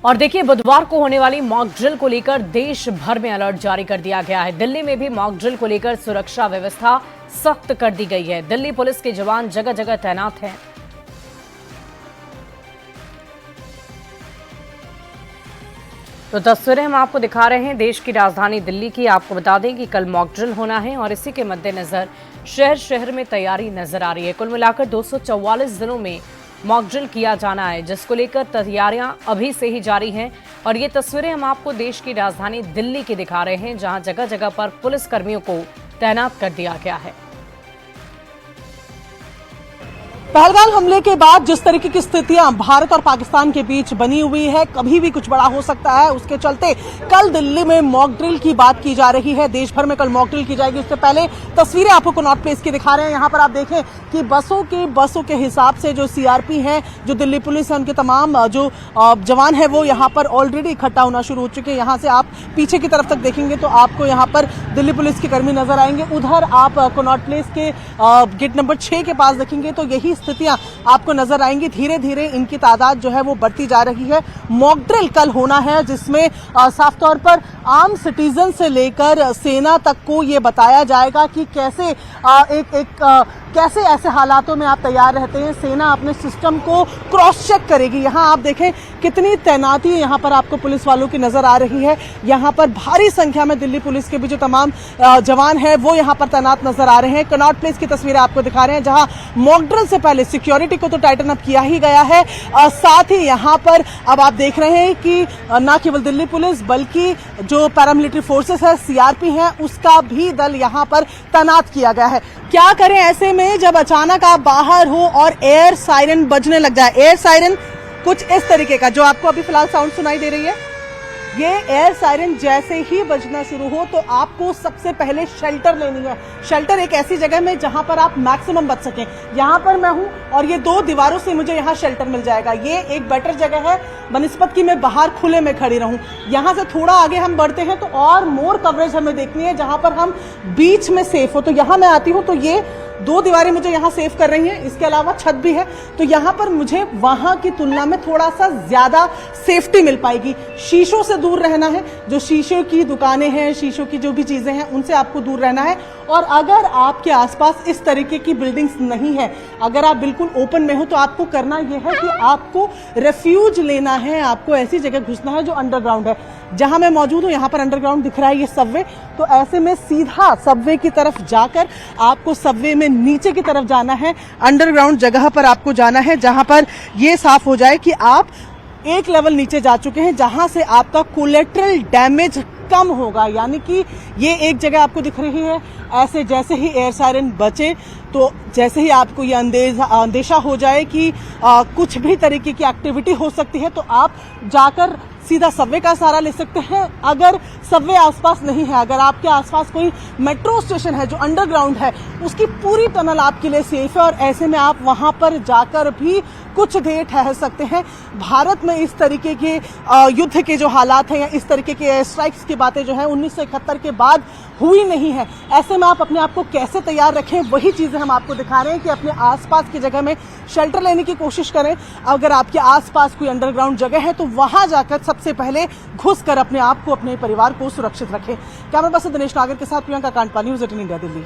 और देखिए, बुधवार को होने वाली मॉक ड्रिल को लेकर देश भर में अलर्ट जारी कर दिया गया है। दिल्ली में भी मॉक ड्रिल को लेकर सुरक्षा व्यवस्था सख्त कर दी गई है। दिल्ली पुलिस के जवान जगह जगह तैनात हैं। तो तस्वीरें हम आपको दिखा रहे हैं देश की राजधानी दिल्ली की। आपको बता दें कि कल मॉक ड्रिल होना है और इसी के मद्देनजर शहर शहर में तैयारी नजर आ रही है। कुल मिलाकर 244 दिनों में मॉक ड्रिल किया जाना है, जिसको लेकर तैयारियां अभी से ही जारी हैं। और ये तस्वीरें हम आपको देश की राजधानी दिल्ली की दिखा रहे हैं, जहां जगह जगह पर पुलिस कर्मियों को तैनात कर दिया गया है। पहलगाम हमले के बाद जिस तरीके की स्थितियां भारत और पाकिस्तान के बीच बनी हुई है, कभी भी कुछ बड़ा हो सकता है। उसके चलते कल दिल्ली में मॉक ड्रिल की बात की जा रही है। देश भर में कल मॉक ड्रिल की जाएगी। उससे पहले तस्वीरें आपको कनॉट प्लेस की दिखा रहे हैं। यहाँ पर आप देखें कि बसों के हिसाब से जो सीआरपी हैं, जो दिल्ली पुलिस है, उनके तमाम जो जवान है वो यहाँ पर ऑलरेडी इकट्ठा होना शुरू हो चुके हैं। यहाँ से आप पीछे की तरफ तक देखेंगे तो आपको यहाँ पर दिल्ली पुलिस के कर्मी नजर आएंगे। उधर आप कनॉट प्लेस के गेट नंबर 6 के पास देखेंगे तो यही स्थितियां आपको नजर आएंगी। धीरे धीरे इनकी तादाद जो है वो बढ़ती जा रही है। मॉक ड्रिल कल होना है, जिसमें साफ तौर पर आम सिटीजन से लेकर सेना तक को ये बताया जाएगा कि कैसे कैसे ऐसे हालातों में आप तैयार रहते हैं। सेना अपने सिस्टम को क्रॉस चेक करेगी। यहाँ आप देखें कितनी तैनाती यहाँ पर आपको पुलिस वालों की नजर आ रही है। यहाँ पर भारी संख्या में दिल्ली पुलिस के भी जो तमाम जवान हैं वो यहाँ पर तैनात नजर आ रहे हैं। कनॉट प्लेस की तस्वीरें आपको दिखा रहे हैं, जहाँ मॉक ड्रिल से पहले सिक्योरिटी को तो टाइटन अप किया ही गया है। साथ ही यहाँ पर अब आप देख रहे हैं कि न केवल दिल्ली पुलिस बल्कि जो पैरामिलिट्री फोर्सेस है, सीआरपी है, उसका भी दल यहाँ पर तैनात किया गया है। क्या करें ऐसे में जब अचानक आप बाहर हो और एयर सायरन बजने लग जाए। एयर सायरन कुछ इस तरीके का, जो आपको अभी फिलहाल साउंड सुनाई दे रही है, ये एयर सायरन जैसे ही बजना शुरू हो तो आपको सबसे पहले शेल्टर लेनी है। शेल्टर एक ऐसी जगह में जहां पर आप मैक्सिमम बच सकें। यहां पर मैं हूं और ये 2 दीवारों से मुझे यहां शेल्टर मिल जाएगा। ये एक बेटर जगह है बनिस्बत की मैं बाहर खुले में खड़ी रहूं। यहां से थोड़ा आगे हम बढ़ते हैं तो और मोर कवरेज हमें देखनी है, जहां पर हम बीच में सेफ हो। तो यहां मैं आती हूं तो ये 2 दीवारें मुझे यहाँ सेव कर रही हैं। इसके अलावा छत भी है, तो यहाँ पर मुझे वहां की तुलना में थोड़ा सा ज्यादा सेफ्टी मिल पाएगी। शीशों से दूर रहना है। जो शीशों की दुकानें हैं, शीशों की जो भी चीजें हैं, उनसे आपको दूर रहना है। और अगर आपके आसपास इस तरीके की बिल्डिंग्स नहीं है, अगर आप बिल्कुल ओपन में हो, तो आपको करना यह है कि आपको रेफ्यूज लेना है। आपको ऐसी जगह घुसना है जो अंडरग्राउंड है। जहां मैं मौजूद हूं यहाँ पर अंडरग्राउंड दिख रहा है, ये सबवे। तो ऐसे में सीधा सबवे की तरफ जाकर आपको सबवे में नीचे की तरफ जाना है। अंडरग्राउंड जगह पर आपको जाना है, जहां पर ये साफ हो जाए कि आप एक लेवल नीचे जा चुके हैं, जहां से आपका कोलेटरल डैमेज कम होगा। यानी कि ये एक जगह आपको दिख रही है। ऐसे जैसे ही एयर सायरन बचे, तो जैसे ही आपको ये अंदेशा हो जाए कि कुछ भी तरीके की एक्टिविटी हो सकती है, तो आप जाकर सीधा सबवे का सहारा ले सकते हैं। अगर सबवे आसपास नहीं है, अगर आपके आसपास कोई मेट्रो स्टेशन है जो अंडरग्राउंड है, उसकी पूरी टनल आपके लिए सेफ है और ऐसे में आप वहां पर जाकर भी कुछ देर ठहर सकते हैं। भारत में इस तरीके के युद्ध के जो हालात हैं या इस तरीके के स्ट्राइक्स की बातें जो है 1971 के बाद हुई नहीं है। ऐसे में आप अपने आप को कैसे तैयार रखें, वही चीजें हम आपको दिखा रहे हैं कि अपने आसपास की जगह में शेल्टर लेने की कोशिश करें। अगर आपके आसपास कोई अंडरग्राउंड जगह है तो वहां जाकर सबसे पहले घुसकर अपने आप को, अपने परिवार को सुरक्षित रखें। कैमरा पर्सन दिनेश नागर के साथ प्रियंका कांडपानी, न्यूज़ 18 इंडिया, दिल्ली।